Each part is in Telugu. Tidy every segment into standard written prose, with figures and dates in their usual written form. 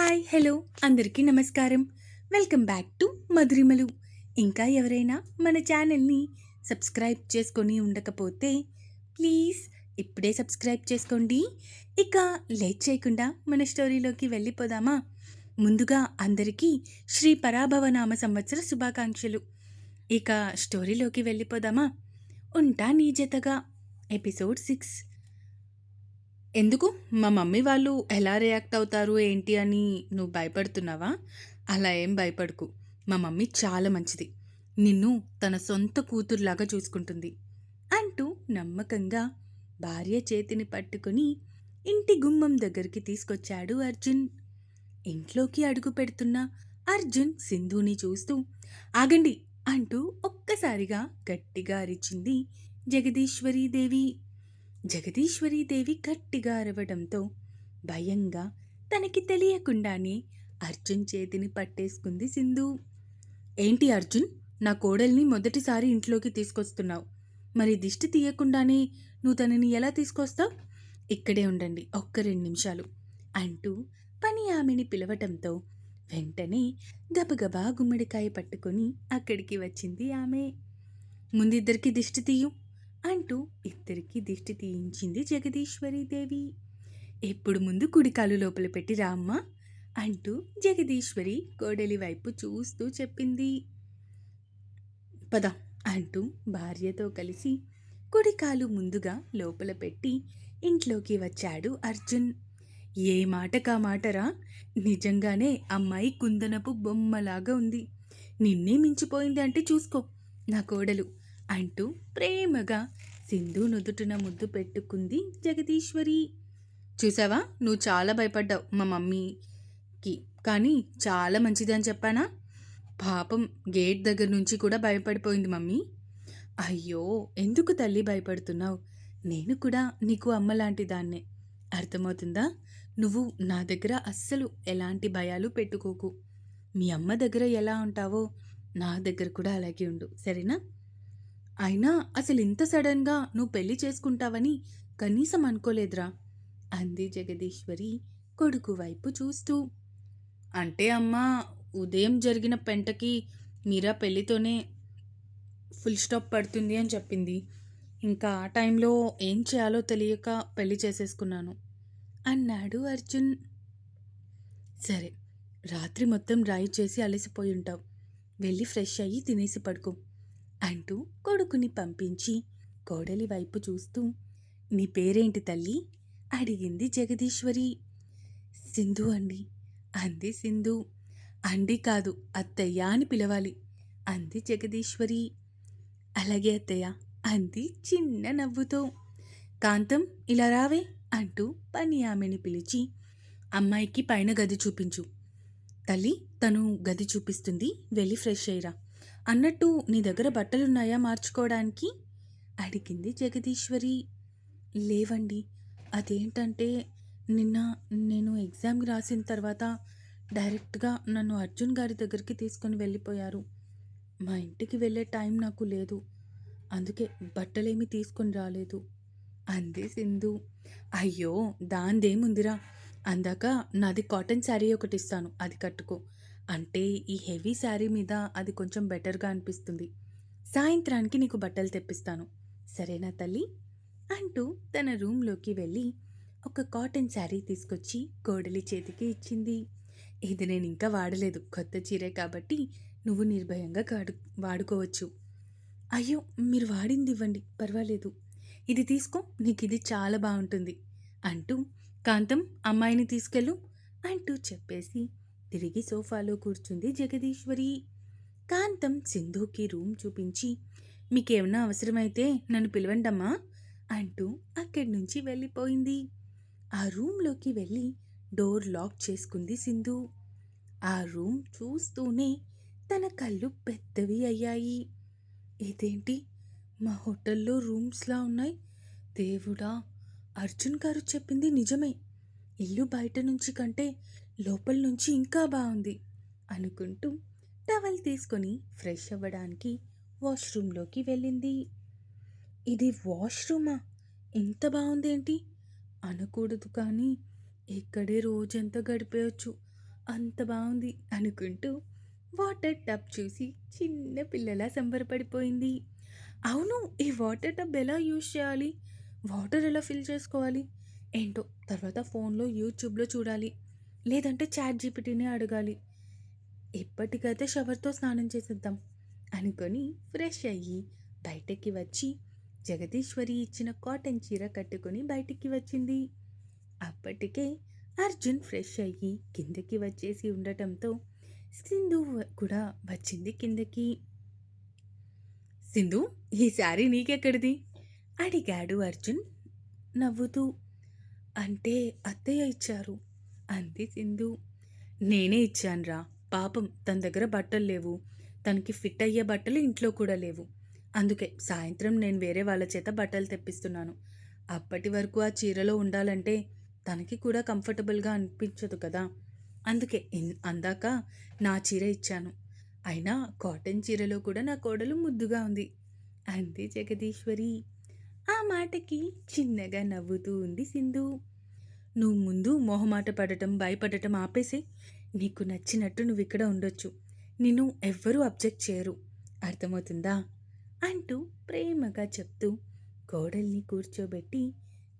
హాయ్ హలో అందరికీ నమస్కారం. Welcome back to Madhurimalu. ఇంకా ఎవరైనా మన ఛానల్ని సబ్స్క్రైబ్ చేసుకొని ఉండకపోతే ప్లీజ్ ఇప్పుడే సబ్స్క్రైబ్ చేసుకోండి. ఇక లేట్ చేయకుండా మన స్టోరీలోకి వెళ్ళిపోదామా? ముందుగా అందరికీ శ్రీ పరాభవనామ సంవత్సర శుభాకాంక్షలు. ఇక స్టోరీలోకి వెళ్ళిపోదామా? ఉంటా నీ జతగా ఎపిసోడ్ 6. ఎందుకు మా మమ్మీ వాళ్ళు ఎలా రియాక్ట్ అవుతారు ఏంటి అని నువ్వు భయపడుతున్నావా? అలా ఏం భయపడకు. మా మమ్మీ చాలా మంచిది. నిన్ను తన సొంత కూతురులాగా చూసుకుంటుంది అంటూ నమ్మకంగా భార్య చేతిని పట్టుకుని ఇంటి గుమ్మం దగ్గరికి తీసుకొచ్చాడు అర్జున్. ఇంట్లోకి అడుగు పెడుతున్న అర్జున్ సింధుని చూస్తూ ఆగండి అంటూ ఒక్కసారిగా గట్టిగా అరిచింది జగదీశ్వరీదేవి. జగదీశ్వరీదేవి గట్టిగా అరవడంతో భయంగా తనకి తెలియకుండానే అర్జున్ చేతిని పట్టేసుకుంది సింధు. ఏంటి అర్జున్, నా కోడల్ని మొదటిసారి ఇంట్లోకి తీసుకొస్తున్నావు. మరి దిష్టి తీయకుండానే నువ్వు తనని ఎలా తీసుకొస్తావు? ఇక్కడే ఉండండి ఒక్క 2 నిమిషాలు అంటూ పని ఆమెని పిలవటంతో వెంటనే గబగబా గుమ్మడికాయ పట్టుకొని అక్కడికి వచ్చింది ఆమె. ముందిద్దరికి దిష్టి తీయు అంటూ ఇద్దరికి దిష్టి తీయించింది జగదీశ్వరీదేవి. ఎప్పుడు ముందు కుడికాలు లోపల పెట్టి రామ్మ అంటూ జగదీశ్వరి కోడలి వైపు చూస్తూ చెప్పింది. పద అంటూ భార్యతో కలిసి కుడికాలు ముందుగా లోపల పెట్టి ఇంట్లోకి వచ్చాడు అర్జున్. ఏ మాటకా మాటరా, నిజంగానే అమ్మాయి కుందనపు బొమ్మలాగా ఉంది. నిన్నే మించిపోయింది అంటే చూసుకో నా కోడలు అంటూ ప్రేమగా సింధు నుదుటిన ముద్దు పెట్టుకుంది జగదీశ్వరి. చూసావా, నువ్వు చాలా భయపడ్డావు మా మమ్మీకి, కానీ చాలా మంచిది అని చెప్పానా? పాపం గేట్ దగ్గర నుంచి కూడా భయపడిపోయింది మమ్మీ. అయ్యో, ఎందుకు తల్లి భయపడుతున్నావు? నేను కూడా నీకు అమ్మ లాంటి దాన్నే, అర్థమవుతుందా? నువ్వు నా దగ్గర అస్సలు ఎలాంటి భయాలు పెట్టుకోకు. మీ అమ్మ దగ్గర ఎలా ఉంటావో నా దగ్గర కూడా అలాగే ఉండు, సరేనా? అయినా అసలు ఇంత సడన్గా నువ్వు పెళ్లి చేసుకుంటావని కనీసం అనుకోలేదురా అంది జగదీశ్వరి కొడుకు వైపు చూస్తూ. అంటే అమ్మా, ఉదయం జరిగిన పెంటకి మీరా పెళ్లితోనే ఫుల్ స్టాప్ పడుతుంది అని చెప్పింది. ఇంకా ఆ టైంలో ఏం చేయాలో తెలియక పెళ్లి చేసేసుకున్నాను అన్నాడు అర్జున్. సరే, రాత్రి మొత్తం డ్రైవ్ చేసి అలసిపోయి ఉంటావు, వెళ్ళి ఫ్రెష్ అయ్యి తినేసి పడుకో అంటూ కొడుకుని పంపించి కోడలి వైపు చూస్తూ నీ పేరేంటి తల్లి అడిగింది జగదీశ్వరి. సింధు అండి అంది సింధు. అండి కాదు, అత్తయ్య అని పిలవాలి అంది జగదీశ్వరి. అలాగే అత్తయ్య అంది చిన్న నవ్వుతో. కాంతం ఇలా రావే అంటూ పని ఆమెని పిలిచి అమ్మాయికి పైన గది చూపించు తల్లి, తను గది చూపిస్తుంది, వెళ్ళి ఫ్రెష్ అయ్యిరా. అన్నట్టు నీ దగ్గర బట్టలున్నాయా మార్చుకోవడానికి అడిగింది జగదీశ్వరి. లేవండి, అదేంటంటే నిన్న నేను ఎగ్జామ్ రాసిన తర్వాత డైరెక్ట్గా నన్ను అర్జున్ గారి దగ్గరికి తీసుకొని వెళ్ళిపోయారు. మా ఇంటికి వెళ్ళే టైం నాకు లేదు, అందుకే బట్టలేమీ తీసుకొని రాలేదు అంది సింధు. అయ్యో, దాందేముందిరా, అందాక నాది కాటన్ శారీ ఒకటి ఇస్తాను, అది కట్టుకో. అంటే ఈ హెవీ శారీ మీద అది కొంచెం బెటర్గా అనిపిస్తుంది. సాయంత్రానికి నీకు బట్టలు తెప్పిస్తాను, సరేనా తల్లి అంటూ తన రూమ్లోకి వెళ్ళి ఒక కాటన్ శారీ తీసుకొచ్చి కోడలి చేతికి ఇచ్చింది. ఇది నేను ఇంకా వాడలేదు, కొత్త చీరే కాబట్టి నువ్వు నిర్భయంగా వాడుకోవచ్చు. అయ్యో, మీరు వాడింది ఇవ్వండి, పర్వాలేదు, ఇది తీసుకో, నీకు ఇది చాలా బాగుంటుంది అంటూ కాంతం అమ్మాయిని తీసుకెళ్ళు అంటూ చెప్పేసి తిరిగి సోఫాలో కూర్చుంది జగదీశ్వరి. కాంతం సింధుకి రూమ్ చూపించి మీకేమన్నా అవసరమైతే నన్ను పిలవండమ్మా అంటూ అక్కడి నుంచి వెళ్ళిపోయింది. ఆ రూమ్లోకి వెళ్ళి డోర్ లాక్ చేసుకుంది సింధు. ఆ రూమ్ చూస్తూనే తన కళ్ళు పెద్దవి అయ్యాయి. ఇదేంటి, మా హోటల్లో రూమ్స్లా ఉన్నాయి, దేవుడా, అర్జున్ గారు చెప్పింది నిజమే, ఇల్లు బయట నుంచి కంటే లోపల నుంచి ఇంకా బాగుంది అనుకుంటూ టవల్ తీసుకొని ఫ్రెష్ అవ్వడానికి వాష్రూమ్లోకి వెళ్ళింది. ఇది వాష్రూమా, ఇంత బాగుందేంటి అనకూడదు, కానీ ఇక్కడే రోజంతా గడిపేయచ్చు, అంత బావుంది అనుకుంటూ వాటర్ టబ్ చూసి చిన్న పిల్లలా సంబరపడిపోయింది. అవును. ఈ వాటర్ టబ్ ఎలా యూజ్ చేయాలి? వాటర్ ఎలా ఫిల్ చేసుకోవాలి? ఏంటో తర్వాత ఫోన్‌లో, యూట్యూబ్‌లో చూడాలి. లేదంటే చాట్ జీపీటీనే అడగాలి. ఇప్పటికైతే షవర్‌తో స్నానం చేసేద్దాం అనుకొని ఫ్రెష్ అయ్యి బయటకి వచ్చి జగదీశ్వరి ఇచ్చిన కాటన్ చీర కట్టుకొని బయటికి వచ్చింది. అప్పటికే అర్జున్ ఫ్రెష్ అయ్యి కిందకి వచ్చేసి ఉండటంతో సింధు కూడా వచ్చింది కిందకి. సింధు, ఈ శారీ నీకెక్కడిది? అడిగాడు అర్జున్ నవ్వుతూ. అంటే అత్తయ్య ఇచ్చారు అంది సింధు. నేనే ఇచ్చానురా. పాపం తన దగ్గర బట్టలు లేవు. తనకి ఫిట్ అయ్యే బట్టలు ఇంట్లో కూడా లేవు. అందుకే సాయంత్రం నేను వేరే వాళ్ళ చేత బట్టలు తెప్పిస్తున్నాను. అప్పటి వరకు ఆ చీరలో ఉండాలంటే తనకి కూడా కంఫర్టబుల్గా అనిపించదు కదా. అందుకే అందాక నా చీర ఇచ్చాను. అయినా కాటన్ చీరలో కూడా నా కోడలు ముద్దుగా ఉంది అంది జగదీశ్వరి. ఆ మాటకి చిన్నగా నవ్వుతూ ఉంది సింధు. నువ్వు ముందు మొహమాట పడటం, భయపడటం ఆపేసి నీకు నచ్చినట్టు నువ్వు ఇక్కడ ఉండొచ్చు. నిన్ను ఎవ్వరూ అబ్జెక్ట్ చేయరు. అర్థమవుతుందా? అంటూ ప్రేమగా చెప్తూ కోడల్ని కూర్చోబెట్టి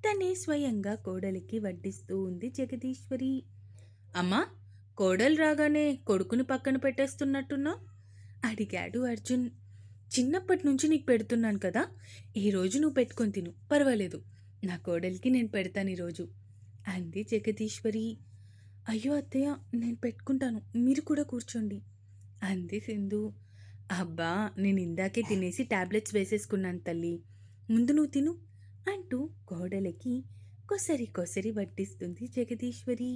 తనే స్వయంగా కోడలికి వడ్డిస్తూ ఉంది జగదీశ్వరి. అమ్మా, కోడలు రాగానే కొడుకుని పక్కన పెట్టేస్తున్నట్టున్నావు అడిగాడు అర్జున్. చిన్నప్పటి నుంచి నీకు పెడుతున్నాను కదా, ఈరోజు నువ్వు పెట్టుకొని తిను, పర్వాలేదు. నా కోడలికి నేను పెడతాను ఈరోజు అంది జగదీశ్వరి. అయ్యో అత్తయ్య, నేను పెట్టుకుంటాను, మీరు కూడా కూర్చోండి అంది సింధు. అబ్బా, నేను ఇందాకే తినేసి టాబ్లెట్స్ వేసేసుకున్నాను తల్లి, ముందు నువ్వు తిను అంటూ కోడలికి కొసరి కొసరి వడ్డిస్తుంది జగదీశ్వరి.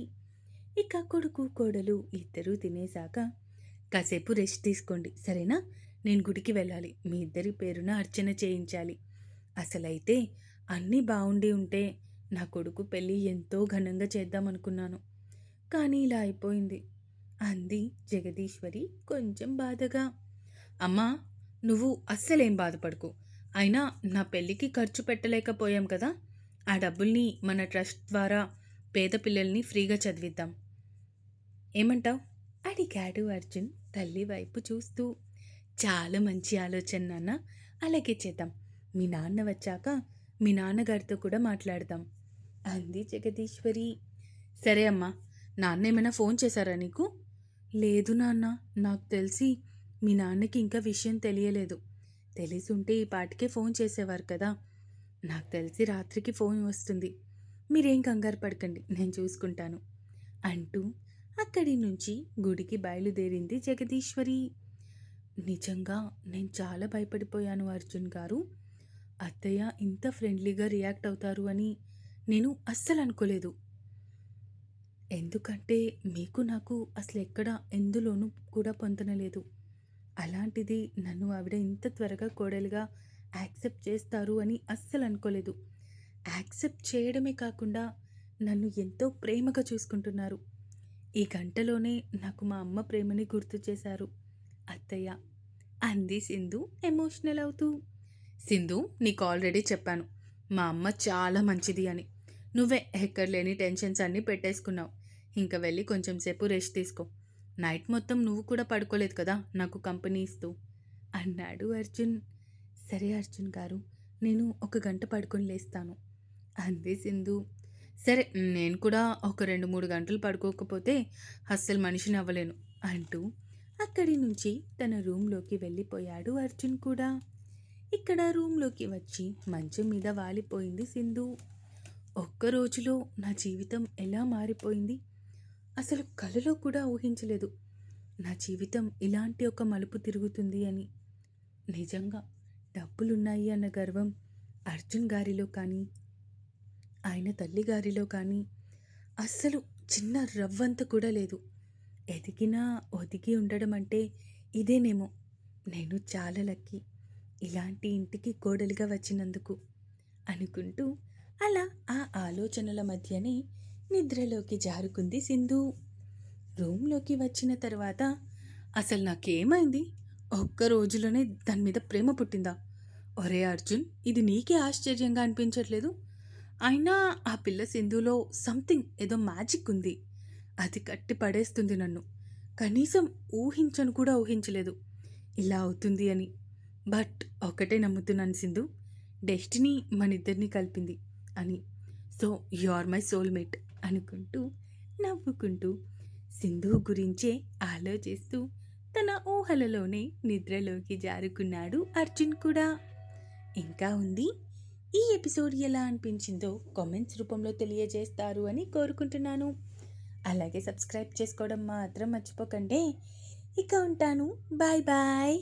ఇక కొడుకు కోడలు ఇద్దరూ తినేశాక కాసేపు రెస్ట్ తీసుకోండి సరేనా? నేను గుడికి వెళ్ళాలి. మీ ఇద్దరి పేరున అర్చన చేయించాలి. అసలైతే అన్నీ బాగుండి ఉంటే నా కొడుకు పెళ్ళి ఎంతో ఘనంగా చేద్దామనుకున్నాను. కానీ ఇలా అయిపోయింది అంది జగదీశ్వరి కొంచెం బాధగా. అమ్మా, నువ్వు అస్సలేం బాధపడకు. అయినా నా పెళ్ళికి ఖర్చు పెట్టలేకపోయాం కదా, ఆ డబ్బుల్ని మన ట్రస్ట్ ద్వారా పేద పిల్లల్ని ఫ్రీగా చదివిద్దాం. ఏమంటావ్ అడిగాడు అర్జున్ తల్లి వైపు చూస్తూ. చాలా మంచి ఆలోచన నాన్న, అలాగే చేద్దాం. మీ నాన్న వచ్చాక మీ నాన్నగారితో కూడా మాట్లాడదాం అంది జగదీశ్వరి. సరే అమ్మా, నాన్న ఏమైనా ఫోన్ చేశారా నీకు? లేదు నాన్న, నాకు తెలిసి మీ నాన్నకి ఇంకా విషయం తెలియలేదు. తెలిసుంటే ఈ పాటికే ఫోన్ చేసేవారు కదా. నాకు తెలిసి రాత్రికి ఫోన్ వస్తుంది. మీరేం కంగారు పడకండి, నేను చూసుకుంటాను అంటూ అక్కడి నుంచి గుడికి బయలుదేరింది జగదీశ్వరి. నిజంగా నేను చాలా భయపడిపోయాను అర్జున్ గారు. అత్తయ్య ఇంత ఫ్రెండ్లీగా రియాక్ట్ అవుతారు అని నేను అస్సలు అనుకోలేదు. ఎందుకంటే మీకు నాకు అసలు ఎక్కడ ఎందులోనూ కూడా పొందనలేదు. అలాంటిది నన్ను ఆవిడ ఇంత త్వరగా కోడలుగా యాక్సెప్ట్ చేస్తారు అని అస్సలు అనుకోలేదు. యాక్సెప్ట్ చేయడమే కాకుండా నన్ను ఎంతో ప్రేమగా చూసుకుంటున్నారు. ఈ గంటలోనే నాకు మా అమ్మ ప్రేమని గుర్తు చేశారు అత్తయ్య అంది సింధు ఎమోషనల్ అవుతూ. సింధు, నీకు ఆల్రెడీ చెప్పాను మా అమ్మ చాలా మంచిది అని. నువ్వే ఎక్కడ లేని టెన్షన్స్ అన్నీ పెట్టేసుకున్నావు. ఇంకా వెళ్ళి కొంచెం సేపు రెస్ట్ తీసుకో. నైట్ మొత్తం నువ్వు కూడా పడుకోలేదు కదా నాకు కంపెనీ ఇస్తూ అన్నాడు అర్జున్. సరే అర్జున్ గారు, నేను 1 గంట పడుకొని లేస్తాను అంది సింధు. సరే, నేను కూడా ఒక 2-3 గంటలు పడుకోకపోతే అస్సలు మనిషిని అవ్వలేను అంటూ అక్కడి నుంచి తన రూమ్లోకి వెళ్ళిపోయాడు అర్జున్ కూడా. ఇక్కడ రూమ్లోకి వచ్చి మంచం మీద వాలిపోయింది సింధు. ఒక్క రోజులో నా జీవితం ఎలా మారిపోయింది, అసలు కలలో కూడా ఊహించలేదు నా జీవితం ఇలాంటి ఒక మలుపు తిరుగుతుంది అని. నిజంగా డబ్బులున్నాయి అన్న గర్వం అర్జున్ గారిలో కానీ ఆయన తల్లిగారిలో కానీ అస్సలు చిన్న రవ్వంత కూడా లేదు. ఎదిగినా ఒదిగి ఉండడం అంటే ఇదేనేమో. నేను చాలా లక్కీ ఇలాంటి ఇంటికి కోడలిగా వచ్చినందుకు అనుకుంటూ అలా ఆ ఆలోచనల మధ్యనే నిద్రలోకి జారుకుంది సింధు. రూమ్లోకి వచ్చిన తర్వాత అసలు నాకేమైంది, ఒక్క రోజులోనే దాని మీద ప్రేమ పుట్టిందా? ఒరే అర్జున్, ఇది నీకే ఆశ్చర్యంగా అనిపించట్లేదు? అయినా ఆ పిల్ల సింధులో సంథింగ్ ఏదో మ్యాజిక్ ఉంది. అది కట్టి పడేస్తుంది నన్ను. కనీసం ఊహించను కూడా ఊహించలేదు ఇలా అవుతుంది అని. బట్ ఒకటే నమ్ముతున్నాను సింధు, డెస్టినీ మనిద్దరిని కలిపింది అని. So you are my soulmate అనుకుంటూ నవ్వుకుంటూ సింధు గురించే ఆలోచిస్తూ తన ఊహలలోనే నిద్రలోకి జారుకున్నాడు అర్జున్ కూడా. ఇంకా ఉంది. ఈ ఎపిసోడ్ ఎలా అనిపించిందో కామెంట్స్ రూపంలో తెలియజేస్తారు అని కోరుకుంటున్నాను. అలాగే సబ్స్క్రైబ్ చేసుకోవడం మాత్రం మర్చిపోకండి. ఇక ఉంటాను. Bye bye.